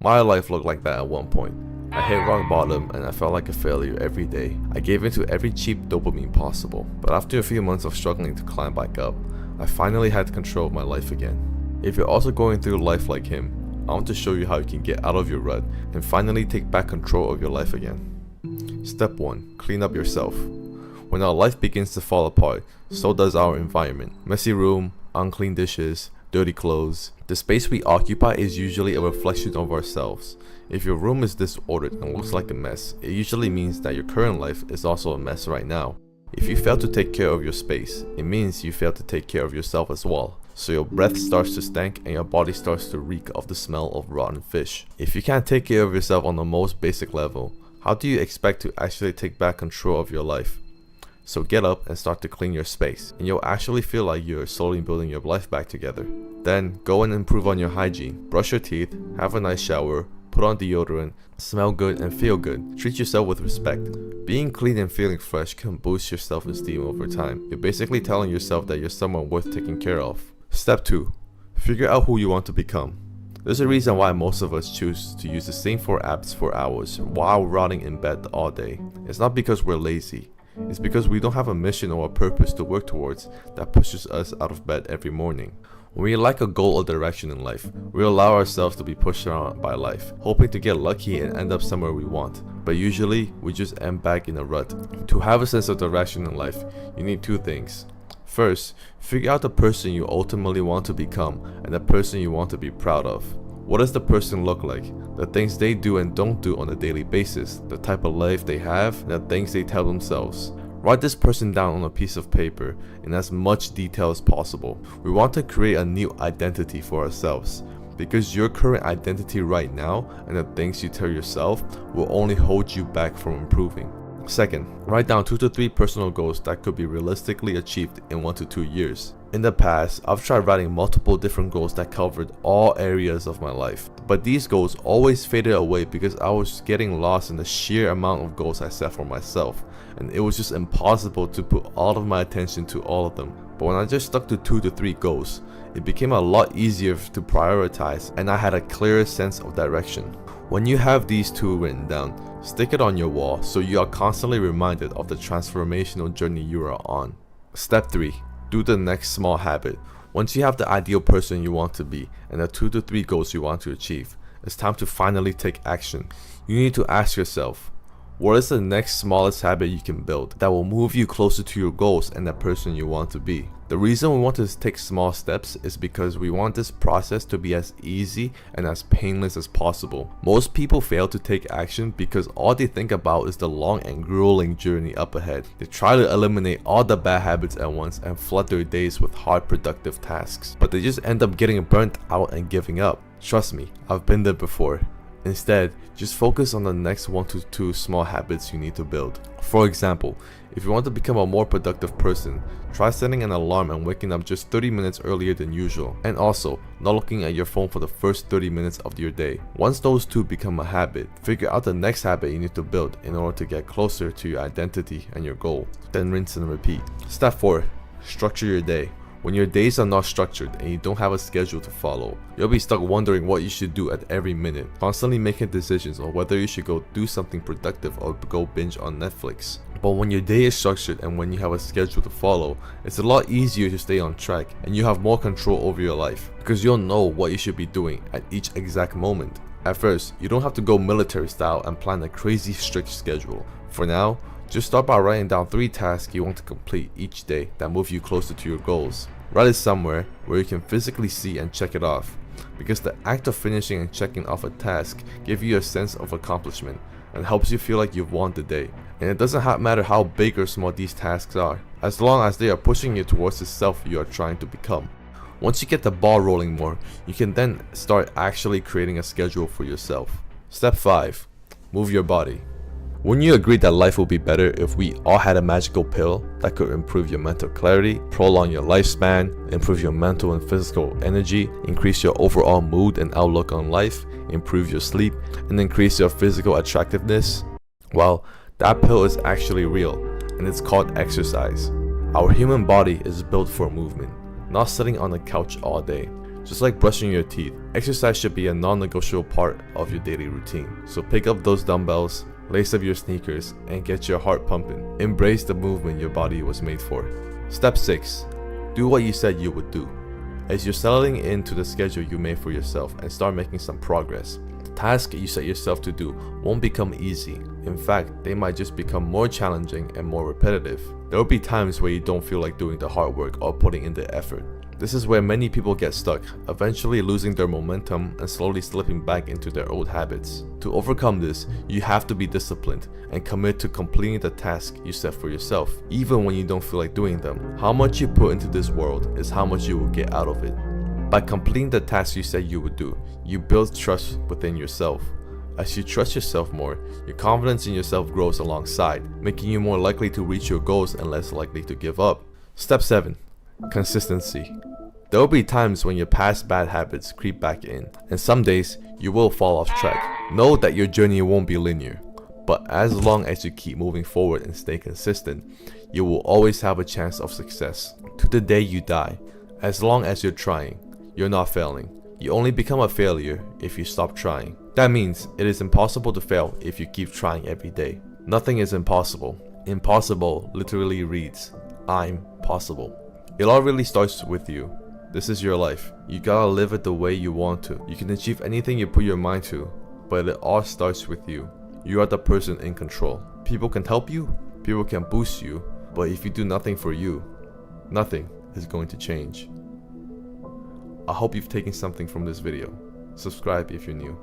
My life looked like that at one point. I hit rock bottom and I felt like a failure every day. I gave into every cheap dopamine possible, but after a few months of struggling to climb back up, I finally had control of my life again. If you're also going through life like him, I want to show you how you can get out of your rut and finally take back control of your life again. Step 1. Clean up yourself. When our life begins to fall apart, so does our environment. Messy room, unclean dishes, dirty clothes. The space we occupy is usually a reflection of ourselves. If your room is disordered and looks like a mess, it usually means that your current life is also a mess right now. If you fail to take care of your space, it means you fail to take care of yourself as well. So your breath starts to stink and your body starts to reek of the smell of rotten fish. If you can't take care of yourself on the most basic level, how do you expect to actually take back control of your life? So get up and start to clean your space, and you'll actually feel like you're slowly building your life back together. Then go and improve on your hygiene. Brush your teeth, have a nice shower, put on deodorant, smell good and feel good. Treat yourself with respect. Being clean and feeling fresh can boost your self-esteem over time. You're basically telling yourself that you're someone worth taking care of. Step 2. Figure out who you want to become. There's a reason why most of us choose to use the same 4 apps for hours while rotting in bed all day. It's not because we're lazy. It's because we don't have a mission or a purpose to work towards that pushes us out of bed every morning. When we lack a goal or direction in life, we allow ourselves to be pushed around by life, hoping to get lucky and end up somewhere we want. But usually, we just end back in a rut. To have a sense of direction in life, you need 2 things. First, figure out the person you ultimately want to become and the person you want to be proud of. What does the person look like? The things they do and don't do on a daily basis, the type of life they have, and the things they tell themselves. Write this person down on a piece of paper in as much detail as possible. We want to create a new identity for ourselves, because your current identity right now and the things you tell yourself will only hold you back from improving. Second, write down 2 to 3 personal goals that could be realistically achieved in 1 to 2 years. In the past, I've tried writing multiple different goals that covered all areas of my life, but these goals always faded away because I was getting lost in the sheer amount of goals I set for myself, and it was just impossible to put all of my attention to all of them. But when I just stuck to 2 to 3 goals, it became a lot easier to prioritize and I had a clearer sense of direction. When you have these 2 written down, stick it on your wall so you are constantly reminded of the transformational journey you are on. Step 3. Do the next small habit. Once you have the ideal person you want to be and the 2 to 3 goals you want to achieve, it's time to finally take action. You need to ask yourself, what is the next smallest habit you can build that will move you closer to your goals and the person you want to be? The reason we want to take small steps is because we want this process to be as easy and as painless as possible. Most people fail to take action because all they think about is the long and grueling journey up ahead. They try to eliminate all the bad habits at once and flood their days with hard productive tasks, but they just end up getting burnt out and giving up. Trust me, I've been there before. Instead, just focus on the next 1 to 2 small habits you need to build. For example, if you want to become a more productive person, try setting an alarm and waking up just 30 minutes earlier than usual, and also not looking at your phone for the first 30 minutes of your day. Once those 2 become a habit, figure out the next habit you need to build in order to get closer to your identity and your goal. Then rinse and repeat. Step 4. Structure your day. When your days are not structured and you don't have a schedule to follow, you'll be stuck wondering what you should do at every minute, constantly making decisions on whether you should go do something productive or go binge on Netflix. But when your day is structured and when you have a schedule to follow, it's a lot easier to stay on track and you have more control over your life because you'll know what you should be doing at each exact moment. At first, you don't have to go military style and plan a crazy strict schedule. For now, just start by writing down 3 tasks you want to complete each day that move you closer to your goals. Write it somewhere where you can physically see and check it off, because the act of finishing and checking off a task gives you a sense of accomplishment and helps you feel like you've won the day. And it doesn't matter how big or small these tasks are, as long as they are pushing you towards the self you are trying to become. Once you get the ball rolling more, you can then start actually creating a schedule for yourself. Step 5. Move your body. Wouldn't you agree that life would be better if we all had a magical pill that could improve your mental clarity, prolong your lifespan, improve your mental and physical energy, increase your overall mood and outlook on life, improve your sleep, and increase your physical attractiveness? Well, that pill is actually real, and it's called exercise. Our human body is built for movement, not sitting on the couch all day. Just like brushing your teeth, exercise should be a non-negotiable part of your daily routine. So pick up those dumbbells, lace up your sneakers, and get your heart pumping. Embrace the movement your body was made for. Step 6. Do what you said you would do. As you're settling into the schedule you made for yourself and start making some progress, the tasks you set yourself to do won't become easy. In fact, they might just become more challenging and more repetitive. There will be times where you don't feel like doing the hard work or putting in the effort. This is where many people get stuck, eventually losing their momentum and slowly slipping back into their old habits. To overcome this, you have to be disciplined and commit to completing the task you set for yourself, even when you don't feel like doing them. How much you put into this world is how much you will get out of it. By completing the task you said you would do, you build trust within yourself. As you trust yourself more, your confidence in yourself grows alongside, making you more likely to reach your goals and less likely to give up. Step 7. Consistency. There will be times when your past bad habits creep back in, and some days you will fall off track. Know that your journey won't be linear, but as long as you keep moving forward and stay consistent, you will always have a chance of success. To the day you die, as long as you're trying, you're not failing. You only become a failure if you stop trying. That means it is impossible to fail if you keep trying every day. Nothing is impossible. Impossible literally reads, I'm possible. It all really starts with you. This is your life. You gotta live it the way you want to. You can achieve anything you put your mind to, but it all starts with you. You are the person in control. People can help you, people can boost you, but if you do nothing for you, nothing is going to change. I hope you've taken something from this video. Subscribe if you're new.